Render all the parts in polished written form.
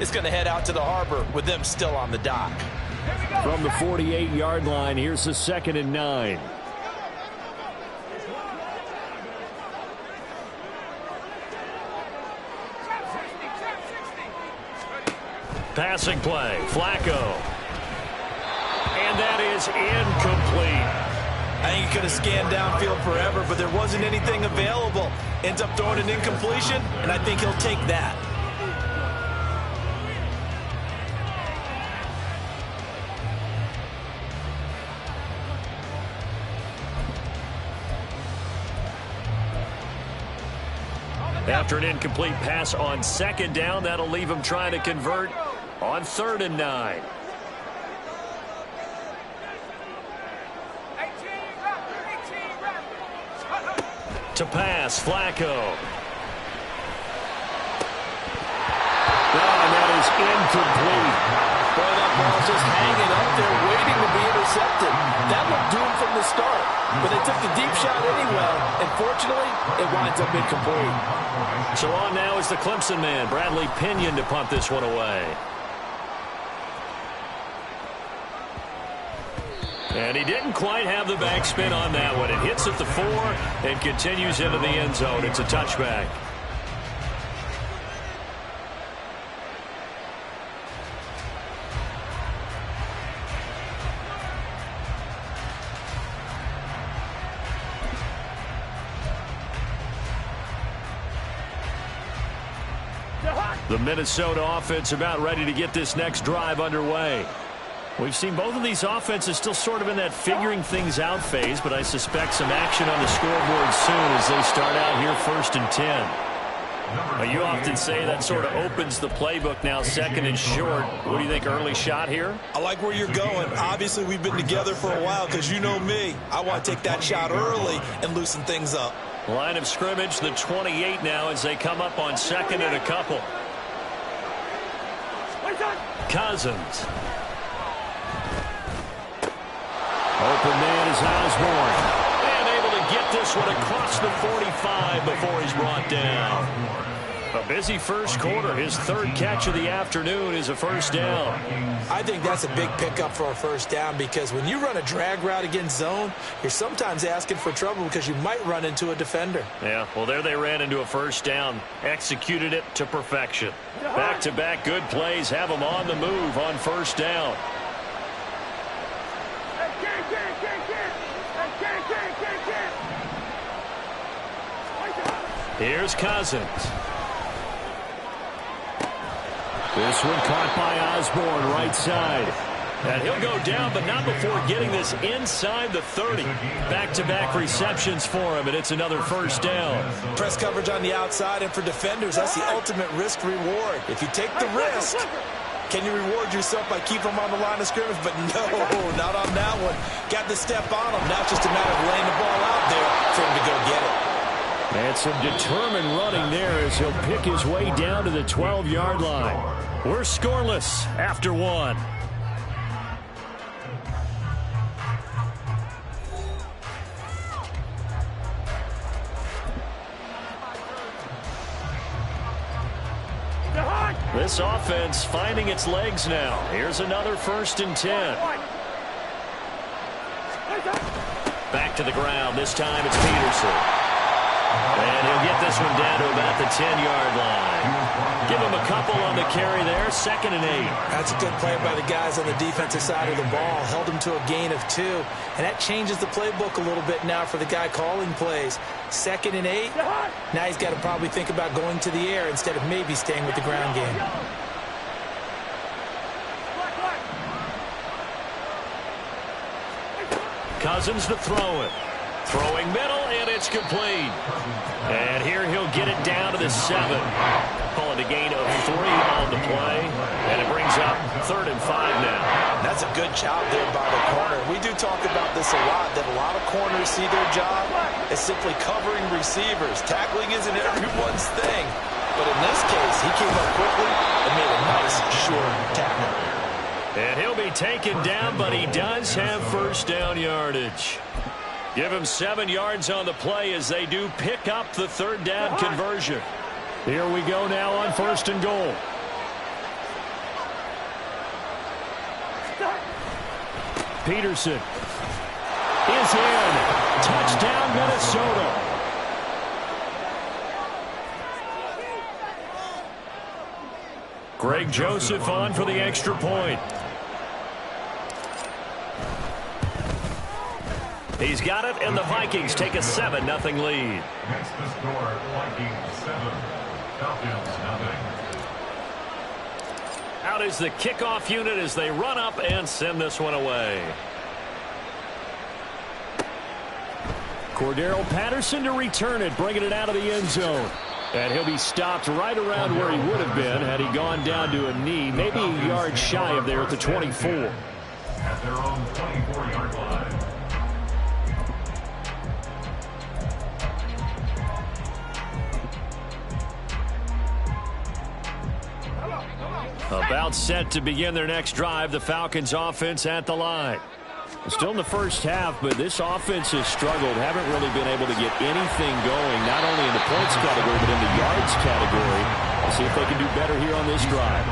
is going to head out to the harbor with them still on the dock. From the 48-yard line, here's the 2nd and 9. Passing play, Flacco. And that is incomplete. I think he could have scanned downfield forever, but there wasn't anything available. Ends up throwing an incompletion, and I think he'll take that. After an incomplete pass on 2nd down, that'll leave him trying to convert on 3rd and 9. To pass, Flacco. And that is incomplete. Boy, that ball's just hanging up there waiting to be intercepted. That looked doomed from the start, but they took the deep shot anyway, and fortunately, it winds up incomplete. So on now is the Clemson man, Bradley Pinion, to punt this one away. And he didn't quite have the backspin on that one. It hits at the 4 and continues into the end zone. It's a touchback. The Minnesota offense about ready to get this next drive underway. We've seen both of these offenses still sort of in that figuring things out phase, but I suspect some action on the scoreboard soon as they start out here 1st and 10. Now, you often say that sort of opens the playbook now, 2nd and short. What do you think, early shot here? I like where you're going. Obviously, we've been together for a while because you know me. I want to take that shot early and loosen things up. Line of scrimmage, the 28 now as they come up on 2nd and a couple. Cousins. Open man is Osborne. And able to get this one across the 45 before he's brought down. A busy first quarter. His 3rd catch of the afternoon is a first down. I think that's a big pickup for a first down because when you run a drag route against zone, you're sometimes asking for trouble because you might run into a defender. Yeah, well, there they ran into a first down. Executed it to perfection. Back-to-back good plays have them on the move on first down. Here's Cousins. This one caught by Osborne, right side. And he'll go down, but not before getting this inside the 30. Back-to-back receptions for him, and it's another first down. Press coverage on the outside, and for defenders, that's the ultimate risk-reward. If you take the risk, can you reward yourself by keeping them on the line of scrimmage? But no, not on that one. Got the step on him. Now it's just a matter of laying the ball out there for him to go get it. And some determined running there as he'll pick his way down to the 12-yard line. We're scoreless after 1. This offense finding its legs now. Here's another 1st and 10. Back to the ground. This time it's Peterson. And he'll get this one down to about the 10-yard line. Give him a couple on the carry there. 2nd and 8. That's a good play by the guys on the defensive side of the ball. Held him to a gain of 2. And that changes the playbook a little bit now for the guy calling plays. 2nd and 8. Now he's got to probably think about going to the air instead of maybe staying with the ground game. Cousins to throw it. Throwing middle, and it's complete. And here he'll get it down to the 7. Call it a gain of 3 on the play. And it brings up 3rd and 5 now. That's a good job there by the corner. We do talk about this a lot, that a lot of corners see their job as simply covering receivers. Tackling isn't everyone's thing. But in this case, he came up quickly and made a nice, short tackle. And he'll be taken down, but he does have first down yardage. Give him 7 yards on the play as they do pick up the 3rd down conversion. Here we go now on 1st and goal. Peterson is in. Touchdown, Minnesota. Greg Joseph on for the extra point. He's got it, and the Vikings take a 7-0 lead. Next to score, Vikings 7, Falcons 0. Out is the kickoff unit as they run up and send this one away. Cordero Patterson to return it, bringing it out of the end zone. And he'll be stopped right around where he would have been had he gone down to a knee, maybe a yard shy of there at the 24. At their own 24-yard line. About set to begin their next drive, the Falcons offense at the line. Still in the first half, but this offense has struggled. Haven't really been able to get anything going, not only in the points category, but in the yards category. We'll see if they can do better here on this drive.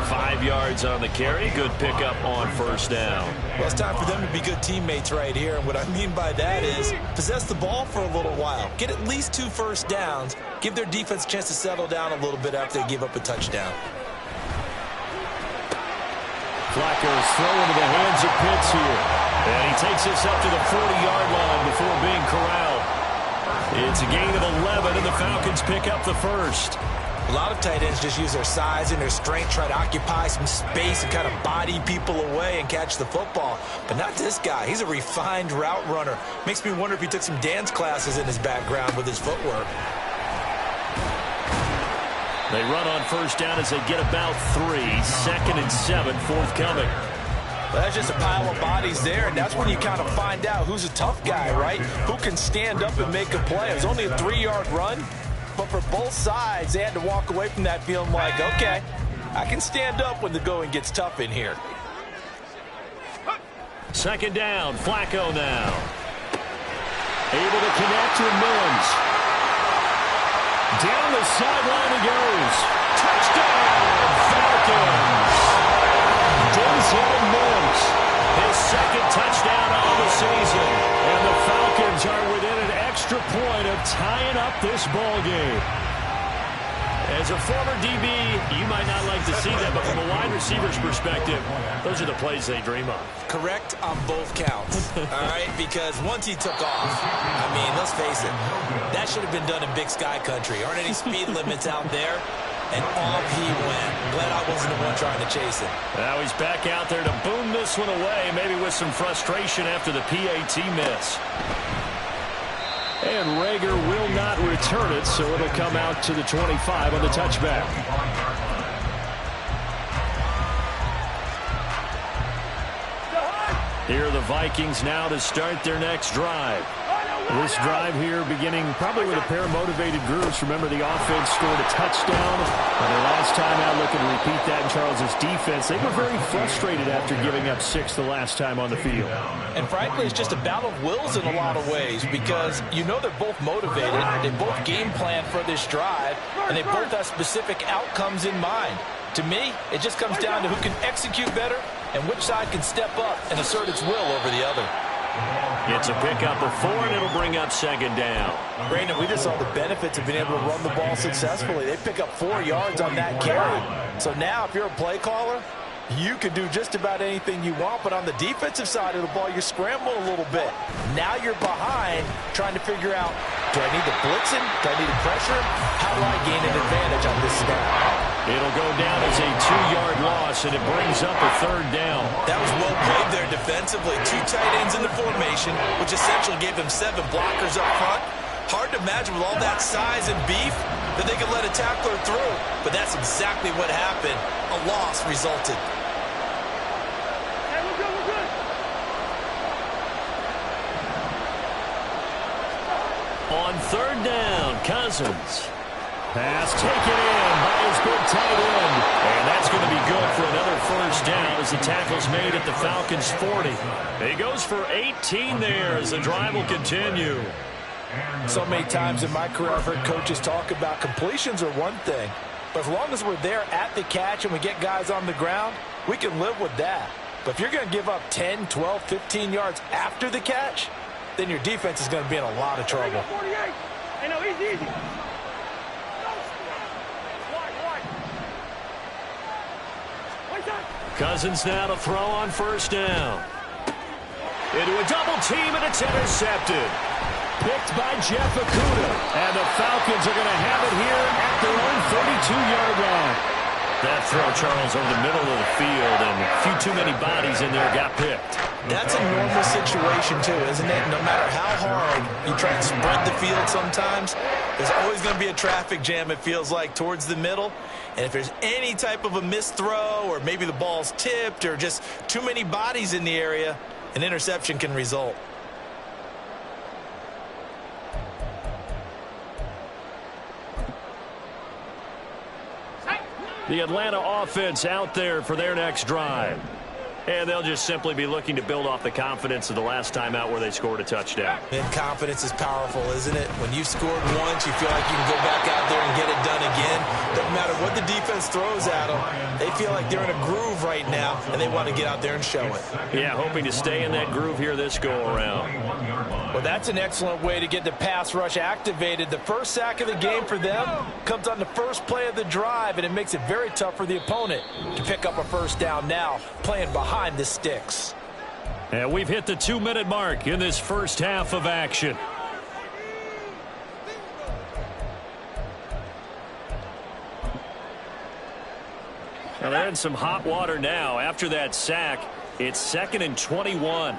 5 yards on the carry. Good pickup on first down. Well, it's time for them to be good teammates right here. And what I mean by that is possess the ball for a little while. Get at least 2 first downs. Give their defense a chance to settle down a little bit after they give up a touchdown. Flacco's throw into the hands of Pitts here. And he takes this up to the 40-yard line before being corralled. It's a gain of 11, and the Falcons pick up the first. A lot of tight ends just use their size and their strength, try to occupy some space and kind of body people away and catch the football. But not this guy. He's a refined route runner. Makes me wonder if he took some dance classes in his background with his footwork. They run on first down as they get about 3. 2nd and 7 forthcoming. Well, that's just a pile of bodies there, and that's when you kind of find out who's a tough guy, right? Who can stand up and make a play. It was only a 3-yard run, but for both sides, they had to walk away from that feeling like, okay, I can stand up when the going gets tough in here. 2nd down, Flacco now. Able to connect with Mullins. Down the sideline he goes. Touchdown, Falcons. Denzel Mullins, his 2nd touchdown on the season. And the Falcons are within an extra point of tying up this ball game. As a former DB, you might not like to see that, but from a wide receiver's perspective, those are the plays they dream of. Correct on both counts, all right? Because once he took off, I mean, let's face it, that should have been done in Big Sky Country. Aren't any speed limits out there? And off he went. Glad I wasn't the one trying to chase him. Now he's back out there to boom this one away, maybe with some frustration after the PAT miss. And Rager will not return it, so it'll come out to the 25 on the touchback. Here are the Vikings now to start their next drive. This drive here beginning probably with a pair of motivated groups. Remember, the offense scored a touchdown. And their last time out, looking to repeat that in Charles' defense. They were very frustrated after giving up 6 the last time on the field. And frankly, it's just a battle of wills in a lot of ways because you know they're both motivated. They both game plan for this drive, and they both have specific outcomes in mind. To me, it just comes down to who can execute better and which side can step up and assert its will over the other. It's a pickup of 4, and it'll bring up 2nd down. Brandon, we just saw the benefits of being able to run the ball successfully. They pick up 4 yards on that carry. So now, if you're a play caller, you can do just about anything you want, but on the defensive side of the ball, you're scrambling a little bit. Now you're behind, trying to figure out, do I need to blitz him? Do I need to pressure him? How do I gain an advantage on this snap? It'll go down as a 2-yard loss, and it brings up a 3rd down. That was well played there defensively. 2 tight ends in the formation, which essentially gave them 7 blockers up front. Hard to imagine with all that size and beef that they could let a tackler through. But that's exactly what happened. A loss resulted. On 3rd down, Cousins. Pass taken in by his big tight end. And that's going to be good for another 1st down as the tackle's made at the Falcons' 40. He goes for 18 there as the drive will continue. So many times in my career I've heard coaches talk about completions are one thing. But as long as we're there at the catch and we get guys on the ground, we can live with that. But if you're going to give up 10, 12, 15 yards after the catch, then your defense is going to be in a lot of trouble. Easy. Cousins now to throw on first down. Into a double team, and it's intercepted. Picked by Jeff Okudah. And the Falcons are going to have it here at their own 32-yard line. That throw, Charles, over the middle of the field, and a few too many bodies in there got picked. That's a normal situation, too, isn't it? No matter how hard you try and spread the field sometimes, there's always going to be a traffic jam, it feels like, towards the middle. And if there's any type of a missed throw, or maybe the ball's tipped, or just too many bodies in the area, an interception can result. The Atlanta offense out there for their next drive. And they'll just simply be looking to build off the confidence of the last time out where they scored a touchdown. And confidence is powerful, isn't it? When you've scored once, you feel like you can go back out there and get it done again. Doesn't matter what the defense throws at them. They feel like they're in a groove right now, and they want to get out there and show it. Yeah, hoping to stay in that groove here this go-around. Well, that's an excellent way to get the pass rush activated. The first sack of the game for them comes on the first play of the drive, and it makes it very tough for the opponent to pick up a first down now, playing behind the sticks. And we've hit the 2-minute mark in this first half of action. Well, they're in some hot water now. After that sack, it's 2nd and 21.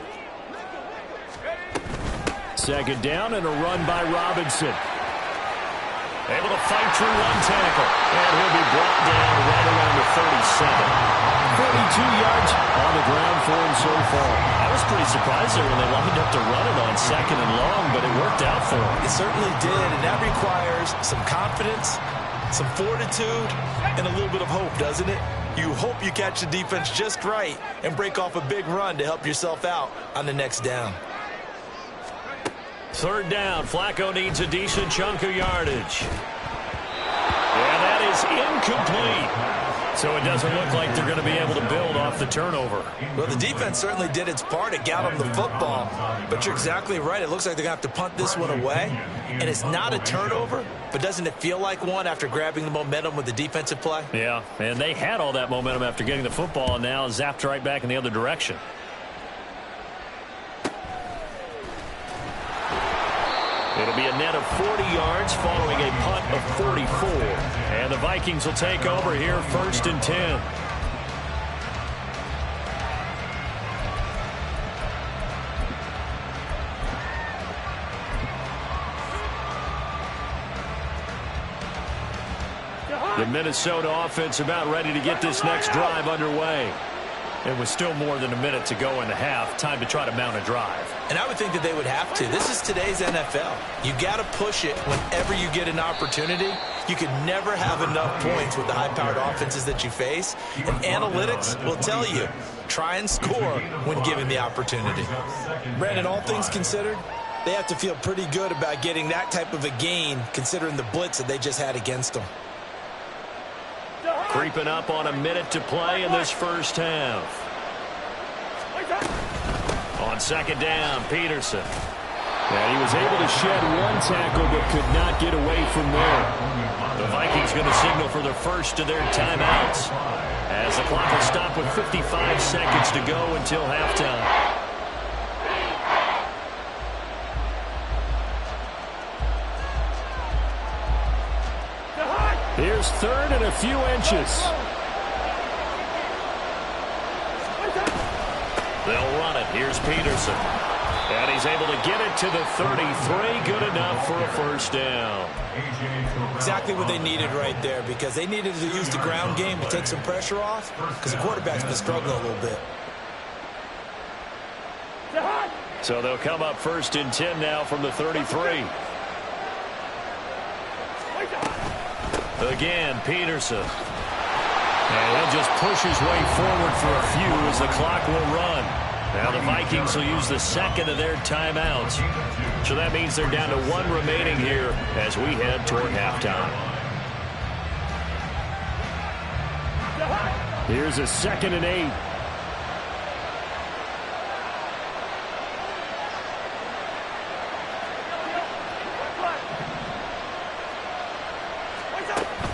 Second down and a run by Robinson. Able to fight through one tackle. And he'll be brought down right around the 37. 42 yards on the ground for him so far. I was pretty surprised there when they lined up to run it on 2nd and long, but it worked out for him. It certainly did, and that requires some confidence, some fortitude, and a little bit of hope, doesn't it? You hope you catch the defense just right and break off a big run to help yourself out on the next down. Third down. Flacco needs a decent chunk of yardage. And that is incomplete. So it doesn't look like they're going to be able to build off the turnover. Well, the defense certainly did its part. It got them the football. But you're exactly right. It looks like they're going to have to punt this one away. And it's not a turnover, but doesn't it feel like one after grabbing the momentum with the defensive play? Yeah, and they had all that momentum after getting the football and now zapped right back in the other direction. It'll be a net of 40 yards following a punt of 44. And the Vikings will take over here 1st and 10. The Minnesota offense about ready to get this next drive underway. It was still more than a minute to go in the half. Time to try to mount a drive. And I would think that they would have to. This is today's NFL. You got to push it whenever you get an opportunity. You could never have enough points with the high-powered offenses that you face. And analytics will tell you, try and score when given the opportunity. Brandon, all things considered, they have to feel pretty good about getting that type of a gain considering the blitz that they just had against them. Creeping up on a minute to play in this first half. On 2nd down, Peterson. And he was able to shed one tackle but could not get away from there. The Vikings going to signal for the first of their timeouts as the clock will stop with 55 seconds to go until halftime. Here's 3rd and a few inches. They'll run it. Here's Peterson. And he's able to get it to the 33. Good enough for a first down. Exactly what they needed right there, because they needed to use the ground game to take some pressure off, because the quarterback's been struggling a little bit. So they'll come up 1st and 10 now from the 33. Again, Peterson. And he'll just push his way forward for a few as the clock will run. Now the Vikings will use the 2nd of their timeouts. So that means they're down to 1 remaining here as we head toward halftime. Here's a 2nd and 8.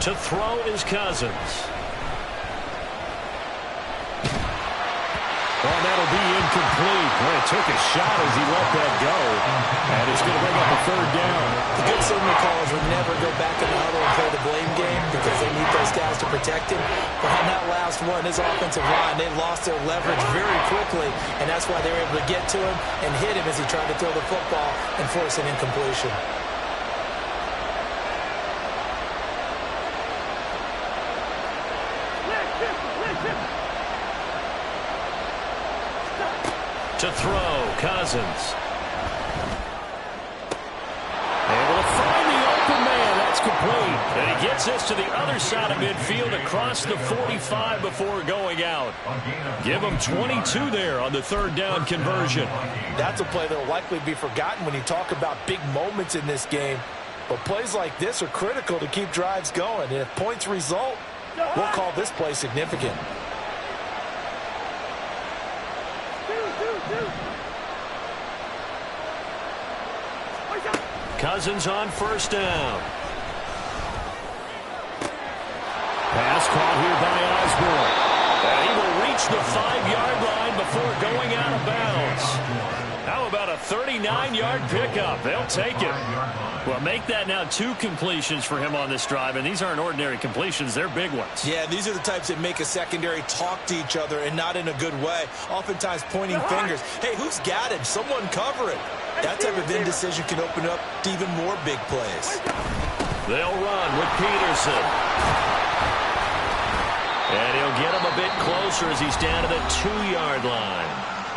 To throw is Cousins. Oh, that'll be incomplete. Boy, it took a shot as he let that go. And it's going to bring up a third down. The good signal calls would never go back in the huddle and play the blame game because they need those guys to protect him. But on that last one, his offensive line, they lost their leverage very quickly, and that's why they were able to get to him and hit him as he tried to throw the football and force an incompletion. To throw, Cousins. Able to find the open man. That's complete. And he gets this to the other side of midfield across the 45 before going out. Give him 22 there on the third down conversion. That's a play that will likely be forgotten when you talk about big moments in this game. But plays like this are critical to keep drives going. And if points result, we'll call this play significant. Cousins on first down. Pass caught here by Osborne. And he will reach the 5-yard line before going out of bounds. How about a 39-yard pickup? They'll take it. Well, make that now 2 completions for him on this drive, and these aren't ordinary completions. They're big ones. Yeah, these are the types that make a secondary talk to each other and not in a good way. Oftentimes pointing fingers. Hey, who's got him? Someone cover it. That type of indecision can open up to even more big plays. They'll run with Peterson. And he'll get him a bit closer as he's down to the 2-yard line.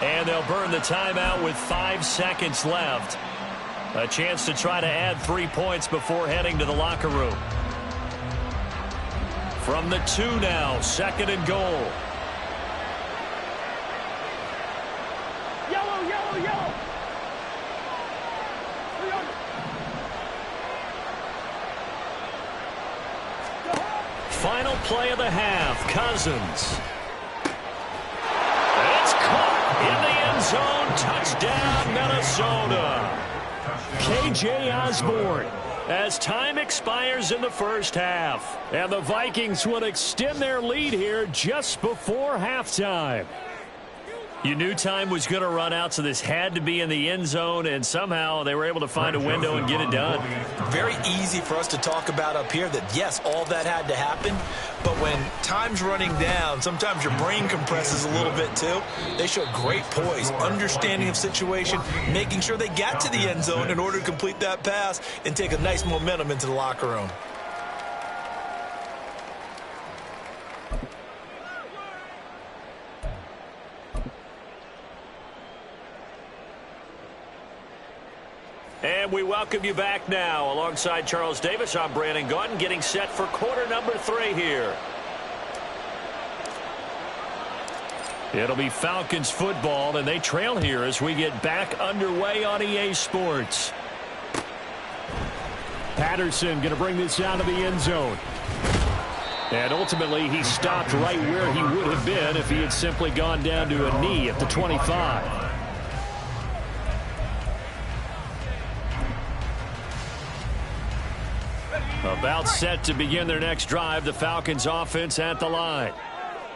And they'll burn the timeout with 5 seconds left. A chance to try to add 3 points before heading to the locker room. From the 2 now, 2nd and goal. Yellow, yellow, yellow. Final play of the half, Cousins. It's caught in the end zone. Touchdown, Minnesota. K.J. Osborne, as time expires in the first half. And the Vikings would extend their lead here just before halftime. You knew time was going to run out, so this had to be in the end zone, and somehow they were able to find a window and get it done. Very easy for us to talk about up here that, yes, all that had to happen, but when time's running down, sometimes your brain compresses a little bit too. They showed great poise, understanding of situation, making sure they got to the end zone in order to complete that pass and take a nice momentum into the locker room. And we welcome you back now. Alongside Charles Davis, I'm Brandon Gaudin, getting set for quarter number 3 here. It'll be Falcons football, and they trail here as we get back underway on EA Sports. Patterson going to bring this out of the end zone. And ultimately, he stopped right where he would have been if he had simply gone down to a knee at the 25. About set to begin their next drive, the Falcons offense at the line.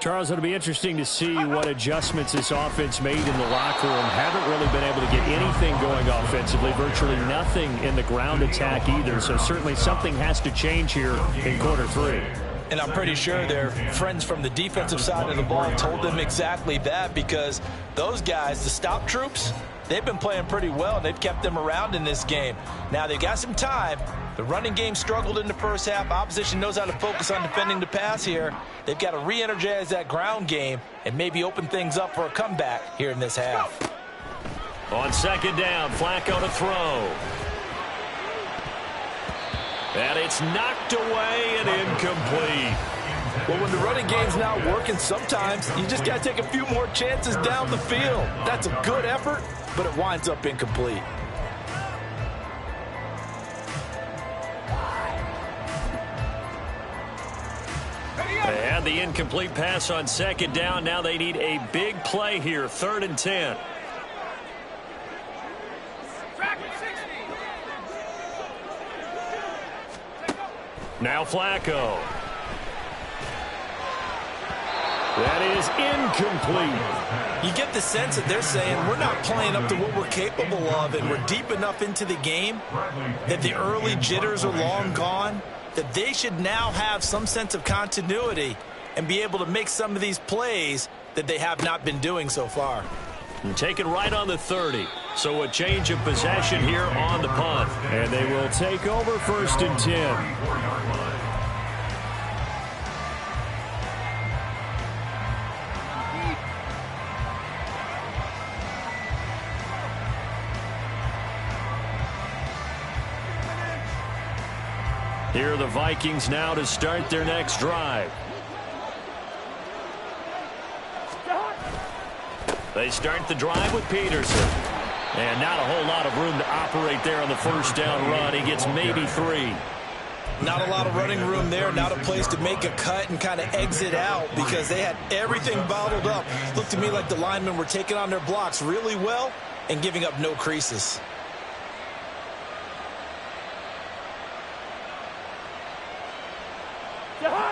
Charles, it'll be interesting to see what adjustments this offense made in the locker room. Haven't really been able to get anything going offensively, virtually nothing in the ground attack either. So certainly something has to change here in quarter 3. And I'm pretty sure their friends from the defensive side of the ball told them exactly that, because those guys, the stop troops, they've been playing pretty well. They've kept them around in this game. Now they've got some time. The running game struggled in the first half. Opposition knows how to focus on defending the pass here. They've got to re-energize that ground game and maybe open things up for a comeback here in this half. On second down, Flacco to throw. And it's knocked away and incomplete. Well, when the running game's not working, sometimes you just got to take a few more chances down the field. That's a good effort, but it winds up incomplete. They had the incomplete pass on second down. Now they need a big play here, 3rd and 10. Now Flacco. That is incomplete. You get the sense that they're saying we're not playing up to what we're capable of, and we're deep enough into the game that the early jitters are long gone, that they should now have some sense of continuity and be able to make some of these plays that they have not been doing so far. And take it right on the 30. So a change of possession here on the punt. And they will take over 1st and 10. Here are the Vikings now to start their next drive. They start the drive with Peterson. And not a whole lot of room to operate there on the first down run. He gets maybe 3. Not a lot of running room there. Not a place to make a cut and kind of exit out because they had everything bottled up. Looked to me like the linemen were taking on their blocks really well and giving up no creases.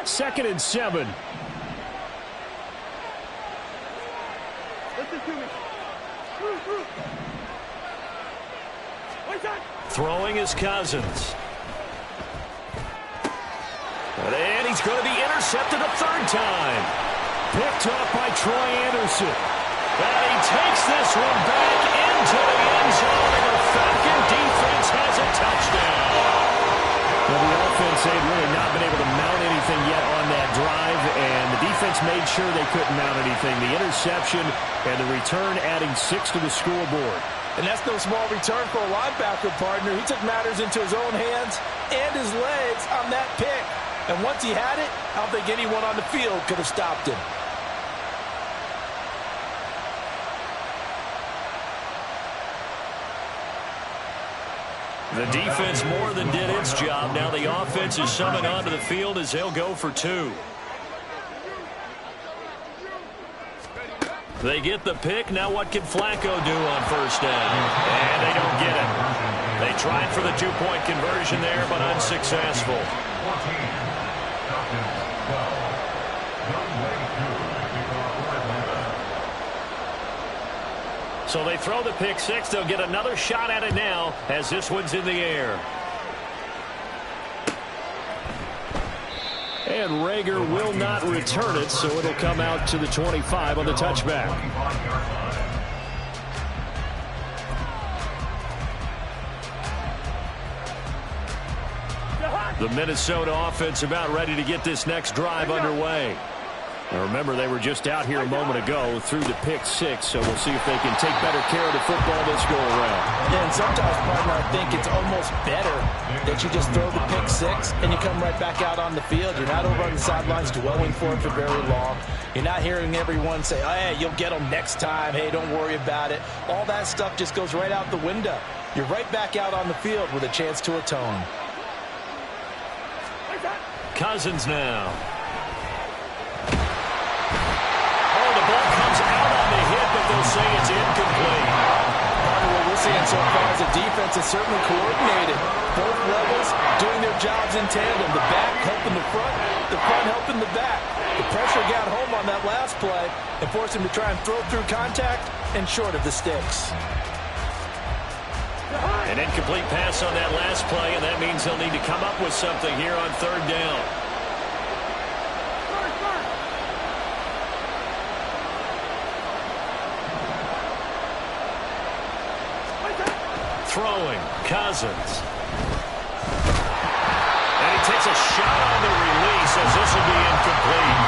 Second and 7. Listen to me. Throwing is Cousins. And he's going to be intercepted a 3rd time. Picked up by Troy Anderson. And he takes this one back into the end zone. And the Falcon defense has a touchdown. Well, the offense had really not been able to mount anything yet on that drive, and the defense made sure they couldn't mount anything. The interception and the return adding 6 to the scoreboard. And that's no small return for a linebacker, partner. He took matters into his own hands and his legs on that pick. And once he had it, I don't think anyone on the field could have stopped him. The defense more than did its job. Now the offense is summoned onto the field as they'll go for 2. They get the pick. Now what can Flacco do on first down? And they don't get it. They tried for the 2-point conversion there, but unsuccessful. So they throw the pick 6. They'll get another shot at it now as this one's in the air. And Rager will not return it, so it'll come out to the 25 on the touchback. The Minnesota offense about ready to get this next drive underway. Now remember, they were just out here a moment ago through the pick 6, so we'll see if they can take better care of the football this go around. Yeah, and sometimes, partner, I think it's almost better that you just throw the pick 6 and you come right back out on the field. You're not over on the sidelines dwelling for it for very long. You're not hearing everyone say, oh, hey, you'll get them next time. Hey, don't worry about it. All that stuff just goes right out the window. You're right back out on the field with a chance to atone. Cousins now. Ball comes out on the hit, but they'll say it's incomplete. What we're seeing so far is the defense is certainly coordinated. Both levels doing their jobs in tandem. The back helping the front helping the back. The pressure got home on that last play and forced him to try and throw through contact and short of the sticks. An incomplete pass on that last play, and that means they'll need to come up with something here on 3rd down. Throwing, Cousins. And he takes a shot on the release as this will be incomplete.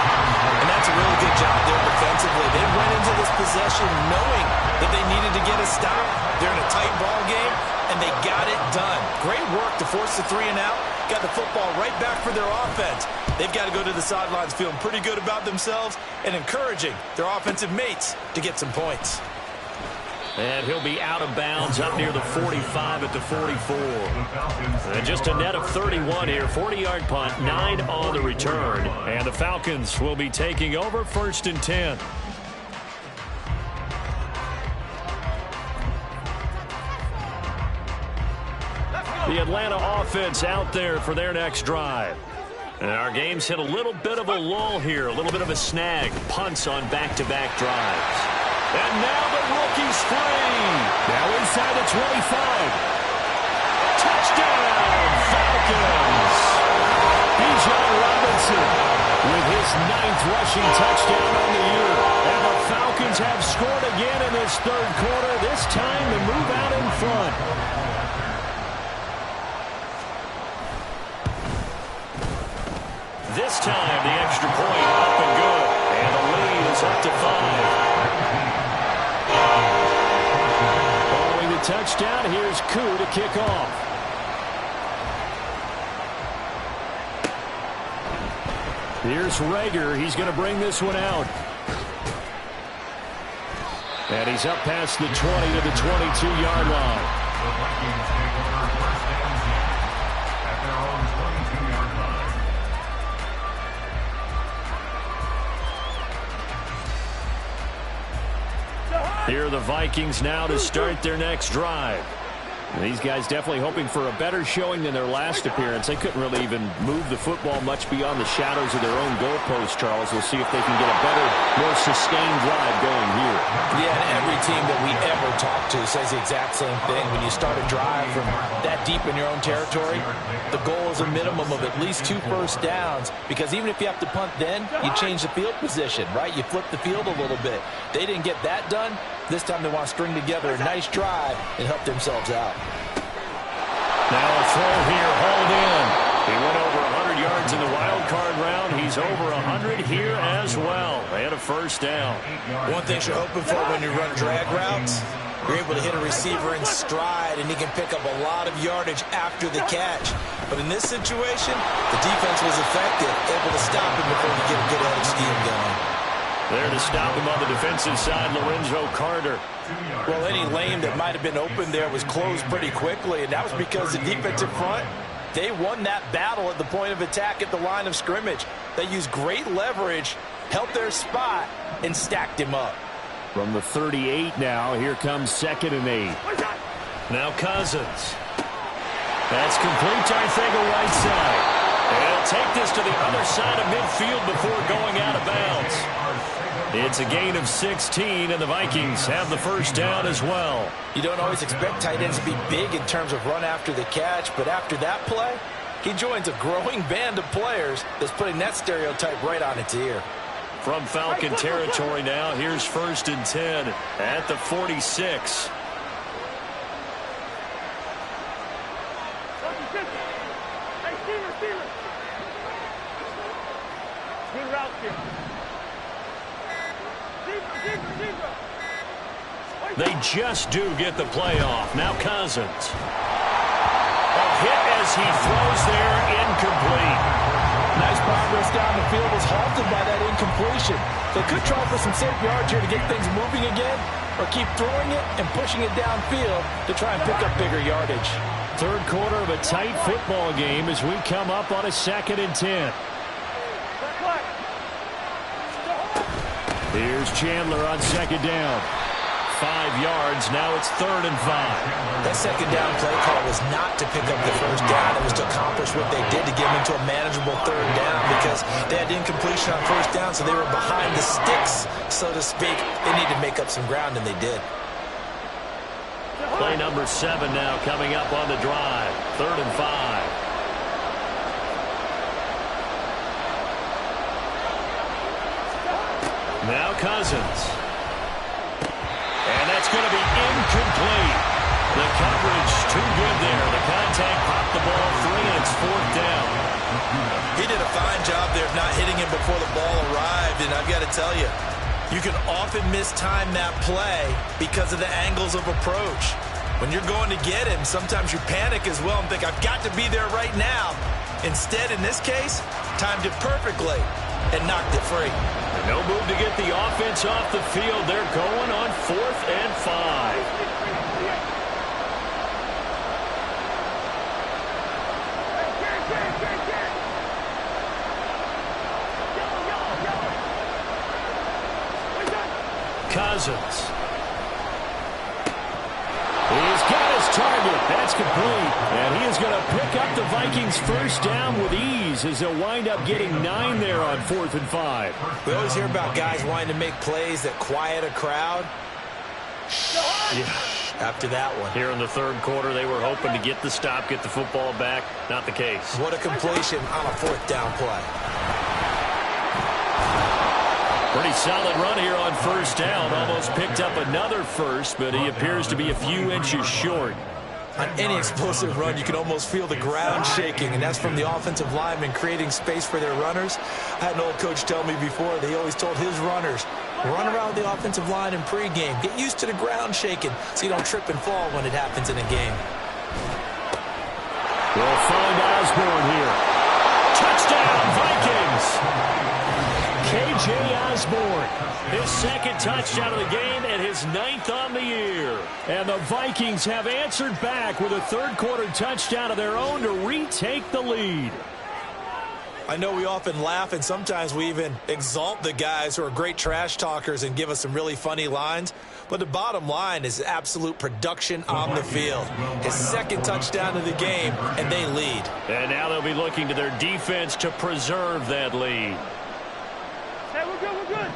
And that's a really good job there defensively. They went into this possession knowing that they needed to get a stop. They're in a tight ball game, and they got it done. Great work to force the 3 and out. Got the football right back for their offense. They've got to go to the sidelines feeling pretty good about themselves and encouraging their offensive mates to get some points. And he'll be out of bounds up near the 45 at the 44. And just a net of 31 here. 40-yard punt, 9 on the return. And the Falcons will be taking over 1st and 10. Let's go. The Atlanta offense out there for their next drive. And our game's hit a little bit of a lull here, a little bit of a snag. Punts on back-to-back drives. And now the rookie's free. Now inside the 25. Touchdown, Falcons. Bijan Robinson with his 9th rushing touchdown on the year. And the Falcons have scored again in this third quarter, this time to move out in front. This time, the extra point up and good. And the lead is up to 5. Following the touchdown, here's Koo to kick off. Here's Rager. He's going to bring this one out. And he's up past the 20 to the 22-yard line. The Vikings take over first and 10 at their own 22-yard line. Here are the Vikings now to start their next drive. And these guys definitely hoping for a better showing than their last appearance. They couldn't really even move the football much beyond the shadows of their own goalpost, Charles. We'll see if they can get a better, more sustained drive going here. Yeah, and every team that we ever talk to says the exact same thing. When you start a drive from that deep in your own territory, the goal is a minimum of at least 2 first downs, because even if you have to punt then, you change the field position, right? You flip the field a little bit. They didn't get that done. This time they want to string together a nice drive and help themselves out. Now a throw here, hauled in. He went over 100 yards in the wild card round. He's over 100 here as well. They had a first down. One thing you're hoping for when you run drag routes, you're able to hit a receiver in stride, and he can pick up a lot of yardage after the catch. But in this situation, the defense was effective, able to stop him before he get a good headed scheme going. There to stop him on the defensive side, Lorenzo Carter. Well, any lane that might have been open there was closed pretty quickly, and that was because the defensive front, they won that battle at the point of attack at the line of scrimmage. They used great leverage, helped their spot, and stacked him up. From the 38 now, here comes 2nd and 8. Now Cousins. That's complete, I think, a right side. And he'll take this to the other side of midfield before going out of bounds. It's a gain of 16, and the Vikings have the first down as well. You don't always expect tight ends to be big in terms of run after the catch, but after that play, he joins a growing band of players that's putting that stereotype right on its ear. From Falcon territory now, here's 1st and 10 at the 46. Good route here. They just do get the play off. Now Cousins. A hit as he throws there, incomplete. Nice progress down the field was halted by that incompletion. They could try for some safe yards here to get things moving again, or keep throwing it and pushing it downfield to try and pick up bigger yardage. Third quarter of a tight football game as we come up on a 2nd and 10. Here's Chandler on 2nd down. 5 yards. Now it's 3rd and 5. That 2nd down play call was not to pick up the first down. It was to accomplish what they did to get them into a manageable 3rd down, because they had incompletion on first down, so they were behind the sticks, so to speak. They needed to make up some ground, and they did. Play number 7 now coming up on the drive. 3rd and 5. Now Cousins. And that's going to be incomplete. The coverage too good there. The contact popped the ball free, and it's 4th down. He did a fine job there of not hitting him before the ball arrived, and I've got to tell you, you can often mistime that play because of the angles of approach. When you're going to get him, sometimes you panic as well and think, I've got to be there right now. Instead, in this case, timed it perfectly and knocked it free. No move to get the offense off the field. They're going on 4th and 5. Cousins. He's got his target. That's complete. And he is going to pick up the Vikings first down with ease as they'll wind up getting 9 there on 4th and 5. We always hear about guys wanting to make plays that quiet a crowd. Yeah. After that one. Here in the third quarter, they were hoping to get the stop, get the football back. Not the case. What a completion on a 4th down play. Pretty solid run here on first down. Almost picked up another first, but he appears to be a few inches short. On any explosive run, you can almost feel the ground shaking, and that's from the offensive linemen creating space for their runners. I had an old coach tell me before, they always told his runners, run around the offensive line in pregame. Get used to the ground shaking so you don't trip and fall when it happens in a game. We'll find Osborne here. Touchdown, Vikings! KJ Osborne, his second touchdown of the game and his 9th on the year. And the Vikings have answered back with a third-quarter touchdown of their own to retake the lead. I know we often laugh, and sometimes we even exalt the guys who are great trash talkers and give us some really funny lines. But the bottom line is absolute production on the field. His second touchdown of the game, and they lead. And now they'll be looking to their defense to preserve that lead. Hey, we're good, we're good.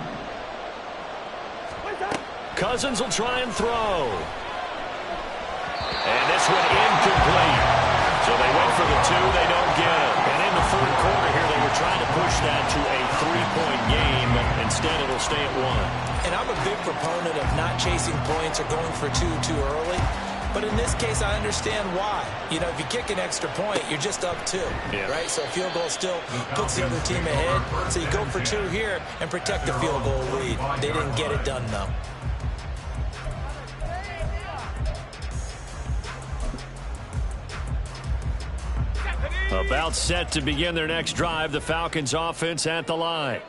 Cousins will try and throw. And this one incomplete. So they went for the 2, they don't get it. And in the third quarter here, they were trying to push that to a 3-point game. Instead, it'll stay at 1. And I'm a big proponent of not chasing points or going for 2 too early. But in this case, I understand why. You know, if you kick an extra point, you're just up 2, right? So a field goal still puts the other team ahead. So you go for 2 here and protect the field goal lead. They didn't get it done, though. About set to begin their next drive, the Falcons offense at the line.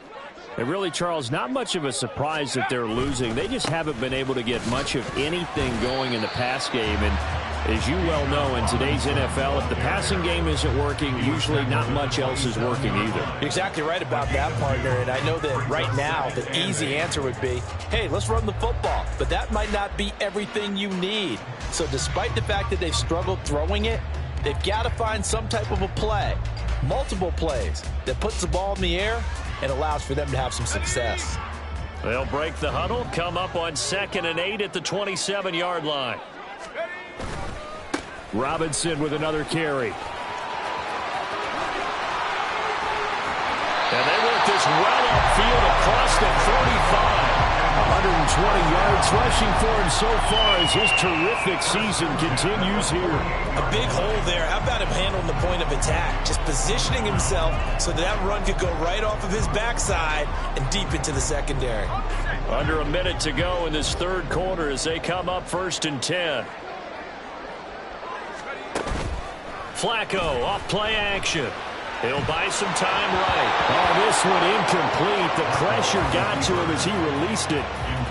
And really, Charles, not much of a surprise that they're losing. They just haven't been able to get much of anything going in the pass game. And as you well know, in today's NFL, if the passing game isn't working, usually not much else is working either. You're exactly right about that, partner. And I know that right now the easy answer would be, hey, let's run the football. But that might not be everything you need. So despite the fact that they've struggled throwing it, they've got to find some type of a play, multiple plays, that puts the ball in the air and allows for them to have some success. They'll break the huddle, come up on 2nd and 8 at the 27-yard line. Robinson with another carry. And they work this well upfield across the 45. 120 yards rushing for him so far as his terrific season continues here. A big hole there. How about him handling the point of attack? Just positioning himself so that run could go right off of his backside and deep into the secondary. Under a minute to go in this third quarter as they come up 1st and 10. Flacco off play action. He'll buy some time right. Oh, this one incomplete. The pressure got to him as he released it.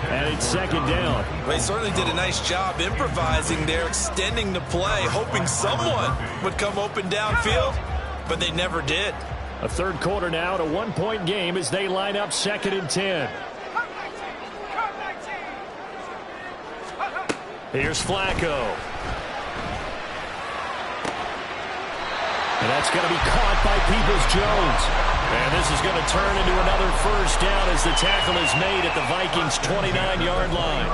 And it's 2nd down. They certainly did a nice job improvising there, extending the play, hoping someone would come open downfield, but they never did. A third quarter now, a 1-point game as they line up 2nd and 10. Here's Flacco. And that's going to be caught by Peoples-Jones. And this is going to turn into another first down as the tackle is made at the Vikings' 29-yard line.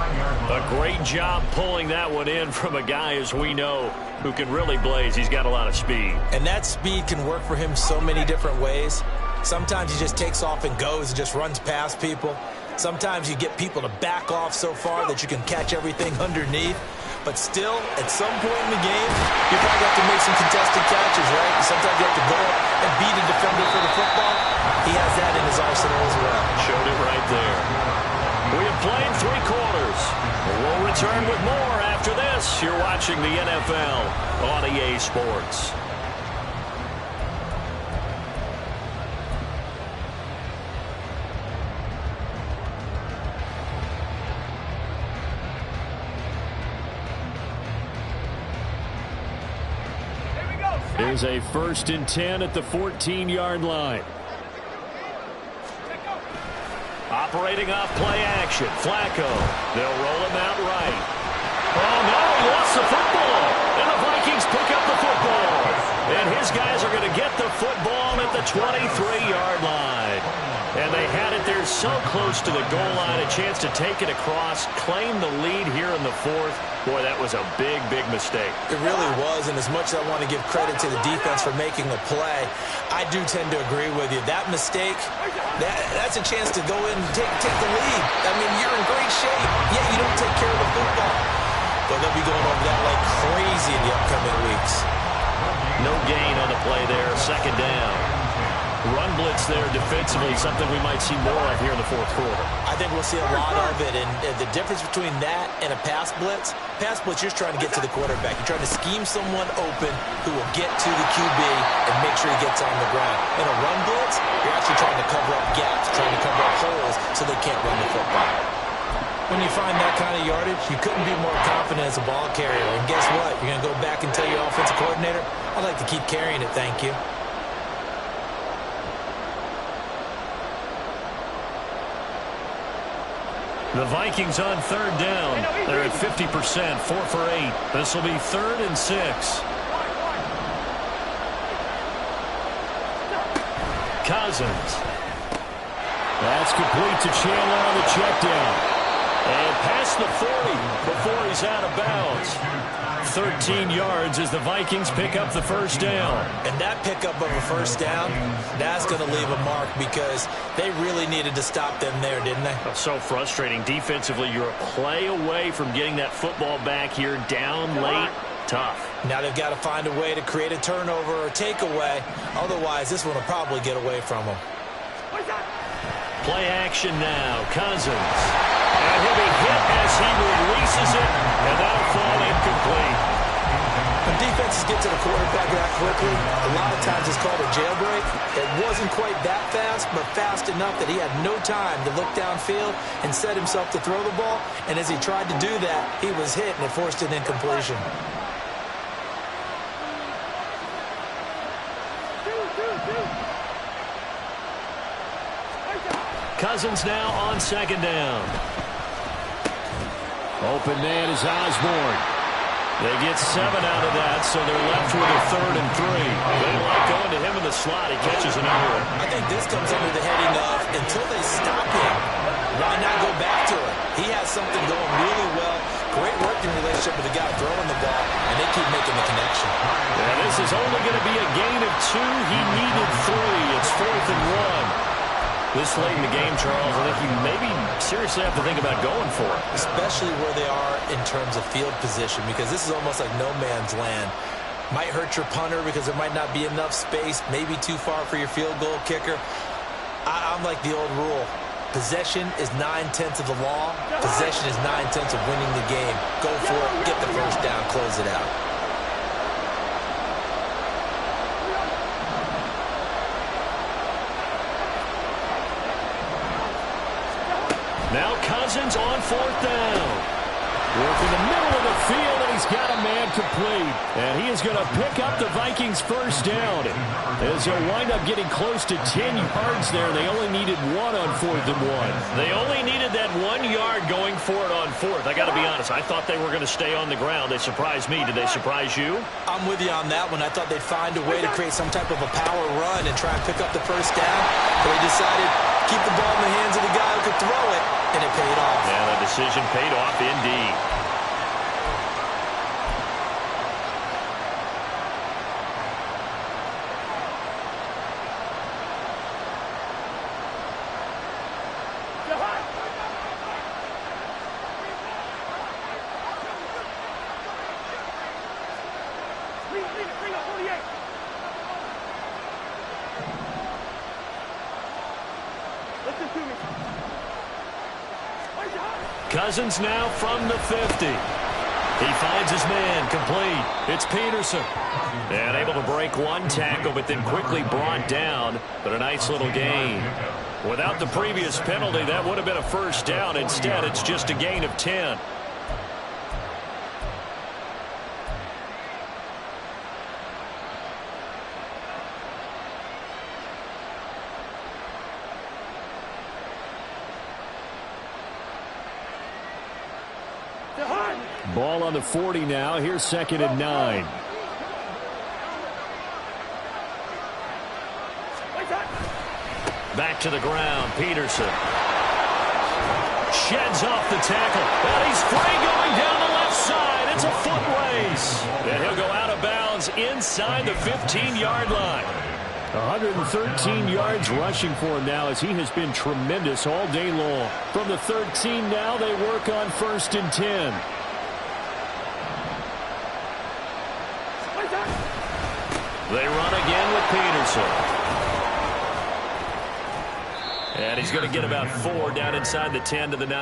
A great job pulling that one in from a guy, as we know, who can really blaze. He's got a lot of speed. And that speed can work for him so many different ways. Sometimes he just takes off and goes and just runs past people. Sometimes you get people to back off so far that you can catch everything underneath. But still, at some point in the game, you probably have to make some contested catches, right? Sometimes you have to go up and beat a defender for the football. He has that in his arsenal as well. Showed it right there. We have played 3 quarters. We'll return with more after this. You're watching the NFL on EA Sports. Here's a 1st and 10 at the 14-yard line. Operating off play action. Flacco. They'll roll him out right. Oh, no, he lost the football. And the Vikings Vikings pick up the football. And his guys are going to get the football at the 23-yard line. And they had it there so close to the goal line, a chance to take it across, claim the lead here in the fourth. Boy, that was a big, big mistake. It really was, and as much as I want to give credit to the defense for making the play, I do tend to agree with you. That mistake, that's a chance to go in and take the lead. I mean, you're in great shape, yet you don't take care of the football. But they'll be going over that like crazy in the upcoming weeks. No gain on the play there, second down. Run blitz there defensively, something we might see more of here in the fourth quarter. I think we'll see a lot of it, and the difference between that and a pass blitz, you're trying to get to the quarterback. You're trying to scheme someone open who will get to the QB and make sure he gets on the ground. In a run blitz, you're actually trying to cover up gaps, trying to cover up holes so they can't run the football. When you find that kind of yardage, you couldn't be more confident as a ball carrier. And guess what? You're going to go back and tell your offensive coordinator, I'd like to keep carrying it, thank you. The Vikings on third down. They're at 50%, 4 for 8. This will be 3rd and 6. Cousins. That's complete to Chandler on the check down. And past the 40 before he's out of bounds. 13 yards as the Vikings pick up the first down. And that pickup of a first down, that's going to leave a mark because they really needed to stop them there, didn't they? That's so frustrating. Defensively, you're a play away from getting that football back here down late. Tough. Now they've got to find a way to create a turnover or takeaway. Otherwise, this one will probably get away from them. Play action now. Cousins. And he'll be hit as he releases it, and that'll fall incomplete. When defenses get to the quarterback that quickly, a lot of times it's called a jailbreak. It wasn't quite that fast, but fast enough that he had no time to look downfield and set himself to throw the ball. And as he tried to do that, he was hit, and it forced an incompletion. Cousins now on second down. Open man is Osborne. They get 7 out of that, so they're left with a 3rd and 3. They like going to him in the slot. He catches another one. I think this comes under the heading of until they stop him, why not go back to it? He has something going really well. Great working relationship with the guy throwing the ball, and they keep making the connection. And this is only going to be a gain of 2. He needed 3. It's 4th and 1. This late in the game, Charles, I think you maybe seriously have to think about going for it. Especially where they are in terms of field position, because this is almost like no man's land. Might hurt your punter because there might not be enough space, maybe too far for your field goal kicker. I'm like the old rule. Possession is 9/10 of the law. Possession is 9/10 of winning the game. Go for it, get the first down, close it out. Now Cousins on 4th down. Working the middle of the field, and he's got a man complete. And he is going to pick up the Vikings' first down. As he'll wind up getting close to 10 yards there. They only needed 1 on 4th and 1. They only needed that 1 yard going for it on 4th. I got to be honest, I thought they were going to stay on the ground. They surprised me. Did they surprise you? I'm with you on that one. I thought they'd find a way to create some type of a power run and try and pick up the first down. But they decided keep the ball in the hands of the guy who could throw it, and it paid off. Yeah, the decision paid off indeed. Cousins now from the 50. He finds his man, complete. It's Peterson. And able to break one tackle, but then quickly brought down. But a nice little gain. Without the previous penalty, that would have been a first down. Instead, it's just a gain of 10. Ball on the 40 now. Here's 2nd and 9. Back to the ground, Peterson. Sheds off the tackle. And he's free going down the left side. It's a foot race. And he'll go out of bounds inside the 15-yard line. 113 yards rushing for him now as he has been tremendous all day long. From the 13 now, they work on 1st and 10. They run again with Peterson. And he's going to get about 4 down inside the 10 to the 9.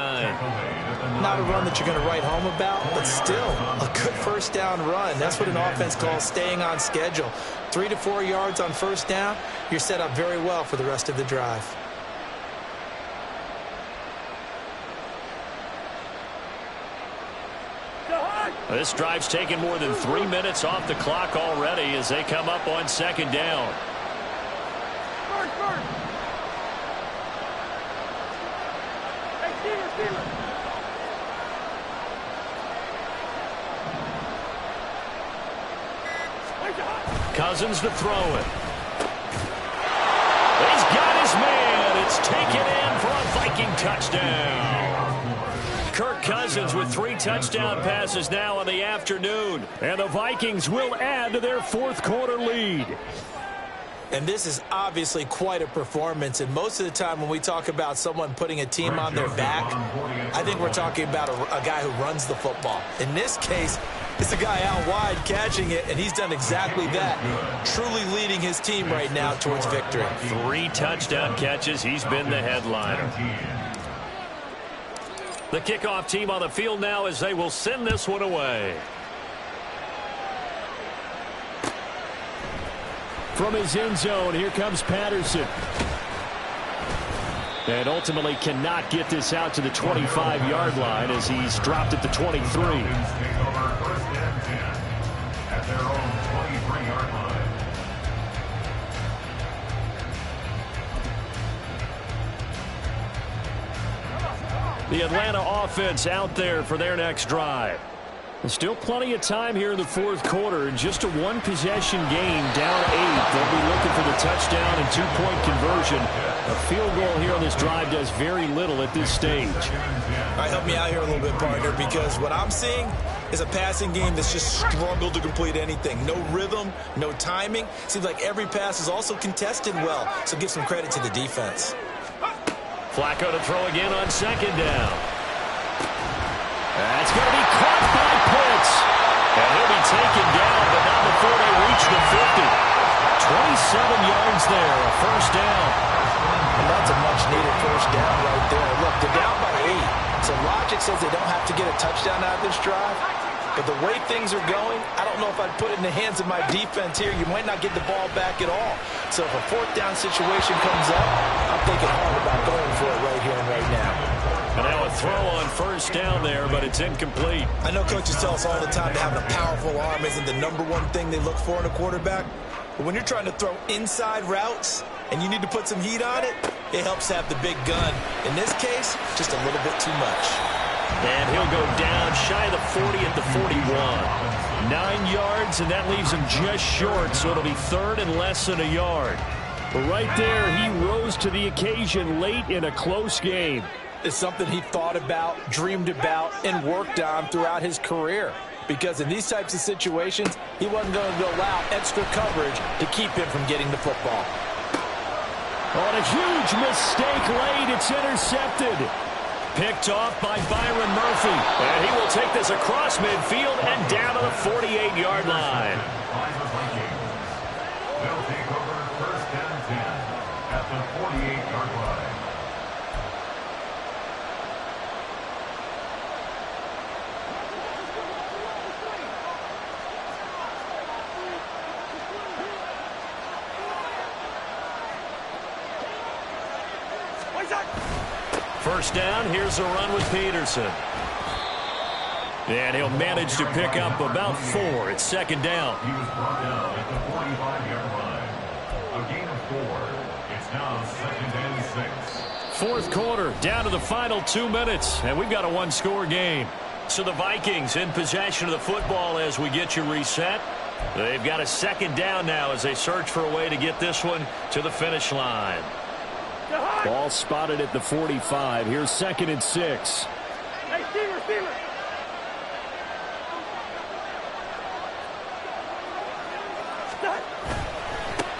Not a run that you're going to write home about, but still a good first down run. That's what an offense calls staying on schedule. 3 to 4 yards on first down, you're set up very well for the rest of the drive. This drive's taken more than 3 minutes off the clock already as they come up on 2nd down. Cousins to throw it. He's got his man. It's taken in for a Viking touchdown. Kirk Cousins with 3 touchdown passes now in the afternoon. And the Vikings will add to their 4th quarter lead. And this is obviously quite a performance. And most of the time when we talk about someone putting a team on their back, I think we're talking about a guy who runs the football. In this case, it's a guy out wide catching it, and he's done exactly that, truly leading his team right now towards victory. 3 touchdown catches. He's been the headliner. The kickoff team on the field now as they will send this one away. From his end zone, here comes Patterson. And ultimately cannot get this out to the 25-yard line as he's dropped at the 23. At their own 23-yard line. The Atlanta offense out there for their next drive. There's still plenty of time here in the 4th quarter. Just a 1-possession game, down 8. They'll be looking for the touchdown and 2-point conversion. A field goal here on this drive does very little at this stage. All right, help me out here a little bit, partner, because what I'm seeing is a passing game that's just struggled to complete anything. No rhythm, no timing. Seems like every pass is also contested well, so give some credit to the defense. Flacco to throw again on 2nd down. That's going to be caught by Pitts. And he'll be taken down, but not before they reach the 50. 27 yards there, a 1st down. And that's a much-needed 1st down right there. Look, they're down by 8. So logic says they don't have to get a touchdown out of this drive. But the way things are going, I don't know if I'd put it in the hands of my defense here. You might not get the ball back at all. So if a 4th down situation comes up, I'm thinking hard about going for it right here and right now. And now a throw on 1st down there, but it's incomplete. I know coaches tell us all the time that having a powerful arm isn't the #1 thing they look for in a quarterback. But when you're trying to throw inside routes and you need to put some heat on it, it helps have the big gun. In this case, just a little bit too much. And he'll go down shy of the 40 at the 41. 9 yards, and that leaves him just short, so it'll be 3rd and less than a yard. But right there, he rose to the occasion late in a close game. It's something he thought about, dreamed about, and worked on throughout his career. Because in these types of situations, he wasn't going to allow extra coverage to keep him from getting the football. On a huge mistake late, it's intercepted. Picked off by Byron Murphy. And he will take this across midfield and down to the 48-yard line. They'll take over 1st and 10 at the 48-yard line. First down, here's a run with Peterson. And he'll manage to pick up about 4. It's 2nd down. He was brought down at the 45-yard line. A gain of 4. It's now 2nd and 6. 4th quarter, down to the final 2 minutes, and we've got a 1-score game. So the Vikings in possession of the football as we get you reset. They've got a 2nd down now as they search for a way to get this one to the finish line. Ball spotted at the 45. Here's 2nd and 6. Hey, receiver.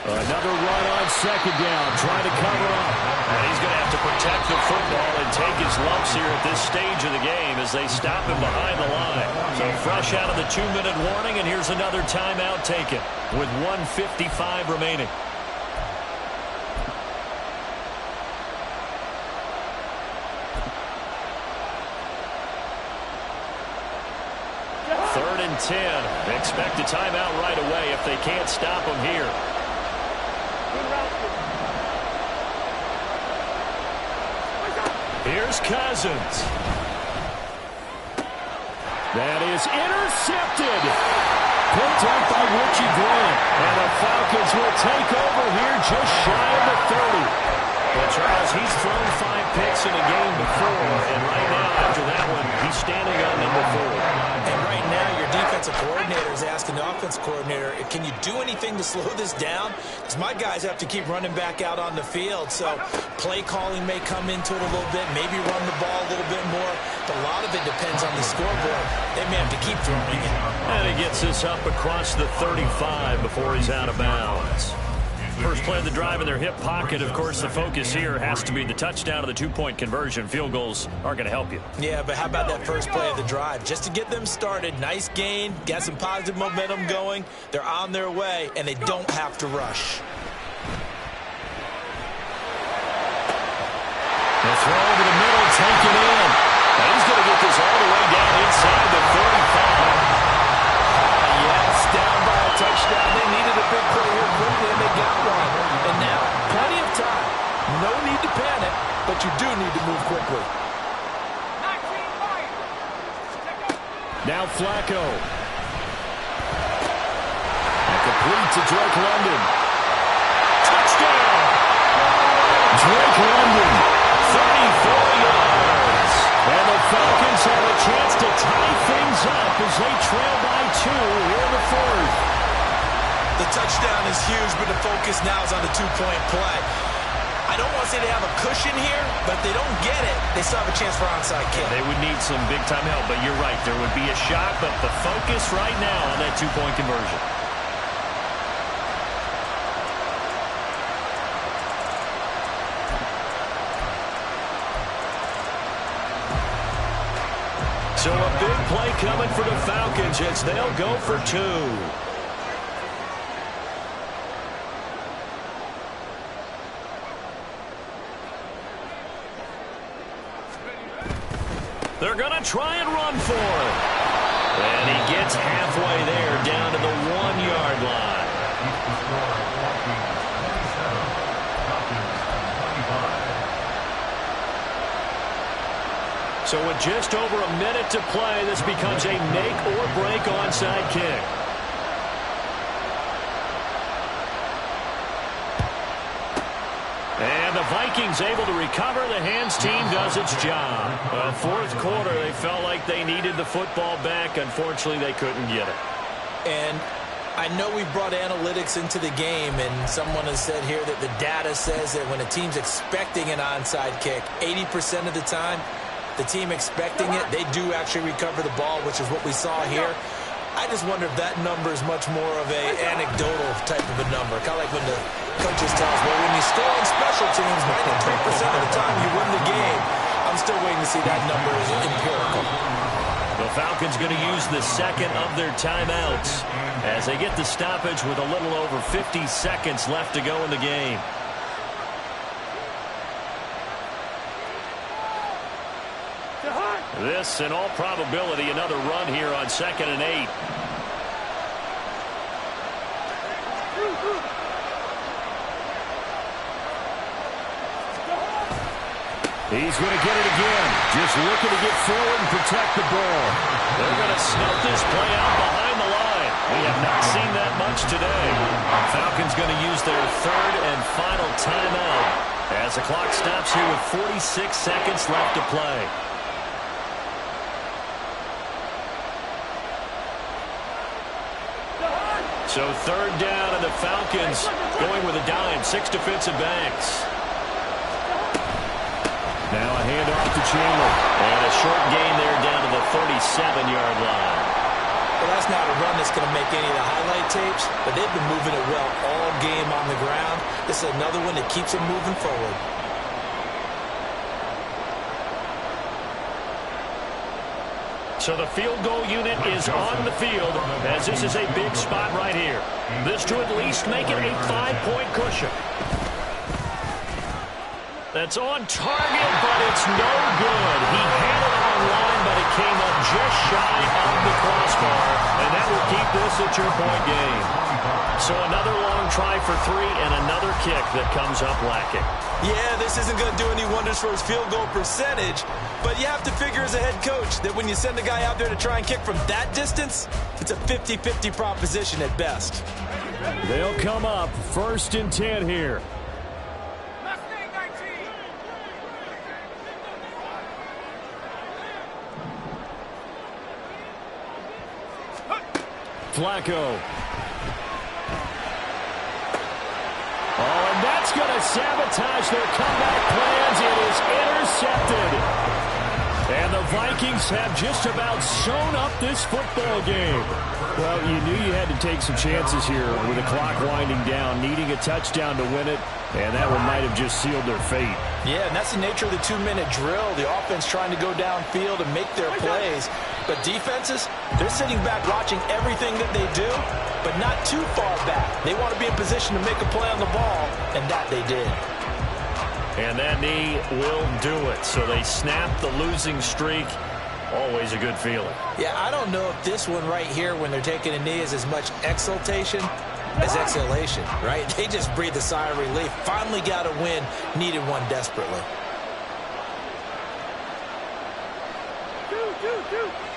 Another run on 2nd down, trying to cover up. And he's going to have to protect the football and take his lumps here at this stage of the game as they stop him behind the line. So fresh out of the 2-minute warning, and here's another timeout taken with 1:55 remaining. Third and 10. Expect a timeout right away if they can't stop him here. Here's Cousins. That is intercepted. Picked up by Richie Grant. And the Falcons will take over here just shy of the 30. Well, Charles, he's thrown 5 picks in a game before, and right now, after that one, he's standing on number 4. And right now, your defensive coordinator is asking the offensive coordinator, can you do anything to slow this down? Because my guys have to keep running back out on the field, so play calling may come into it a little bit, maybe run the ball a little bit more, but a lot of it depends on the scoreboard. They may have to keep throwing it. And he gets this up across the 35 before he's out of bounds. First play of the drive in their hip pocket. Of course, the focus here has to be the touchdown of the 2-point conversion. Field goals aren't going to help you. Yeah, but how about that first play of the drive? Just to get them started, nice gain, got some positive momentum going. They're on their way, and they don't have to rush. The throw over the middle, taken in. And he's going to get this all the way down inside the 45. Yes, down by a touchdown. They needed a big play here quickly, and they got one. And now, plenty of time. No need to panic, but you do need to move quickly. Now Flacco. And complete to Drake London. Touchdown! Drake London, 34 yards. And the Falcons have a chance to tie things up as they trail by 2 here in the 4th. The touchdown is huge, but the focus now is on the 2-point play. I don't want to say they have a cushion here, but if they don't get it, they still have a chance for onside kick. They would need some big-time help, but you're right. There would be a shot, but the focus right now on that 2-point conversion. So a big play coming for the Falcons as they'll go for 2. They're going to try and run for it. And he gets halfway there down to the 1-yard line. So with just over a minute to play, this becomes a make-or-break onside kick. And the Vikings able to recover. The hands team does its job. Well, 4th quarter, they felt like they needed the football back. Unfortunately, they couldn't get it. And I know we brought analytics into the game, and someone has said here that the data says that when a team's expecting an onside kick, 80% of the time, the team expecting it, they do actually recover the ball, which is what we saw here. I just wonder if that number is much more of a anecdotal type of a number. Kind of like when the coaches tell us, well, when you score on special teams, 93% of the time you win the game. I'm still waiting to see that number is empirical. The Falcons going to use the 2nd of their timeouts as they get the stoppage with a little over 50 seconds left to go in the game. This, in all probability, another run here on 2nd and 8. He's going to get it again. Just looking to get forward and protect the ball. They're going to snuff this play out behind the line. We have not seen that much today. Falcons going to use their 3rd and final timeout as the clock stops here with 46 seconds left to play. So 3rd down, and the Falcons going with a dime. 6 defensive backs. Now a handoff to Chandler. And a short gain there down to the 37-yard line. Well, that's not a run that's going to make any of the highlight tapes, but they've been moving it well all game on the ground. This is another one that keeps them moving forward. So the field goal unit is on the field, as this is a big spot right here. This to at least make it a 5-point cushion. That's on target, but it's no good. He had it on line, but it came up just shy of the crossbar, and that will keep this a 2-point game. So another long try for 3 and another kick that comes up lacking. Yeah, this isn't going to do any wonders for his field goal percentage, but you have to figure as a head coach that when you send a guy out there to try and kick from that distance, it's a 50-50 proposition at best. They'll come up 1st and 10 here. Flacco. Oh, and that's going to sabotage their comeback plans. It is intercepted. And the Vikings have just about sewn up this football game. Well, you knew you had to take some chances here with the clock winding down, needing a touchdown to win it, and that one might have just sealed their fate. Yeah, and that's the nature of the 2-minute drill. The offense trying to go downfield and make their plays. But defenses, they're sitting back watching everything that they do, but not too far back. They want to be in position to make a play on the ball, and that they did. And that knee will do it. So they snap the losing streak. Always a good feeling. Yeah, I don't know if this one right here when they're taking a knee is as much exultation as exhalation, right? They just breathe a sigh of relief. Finally got a win, needed one desperately. Two.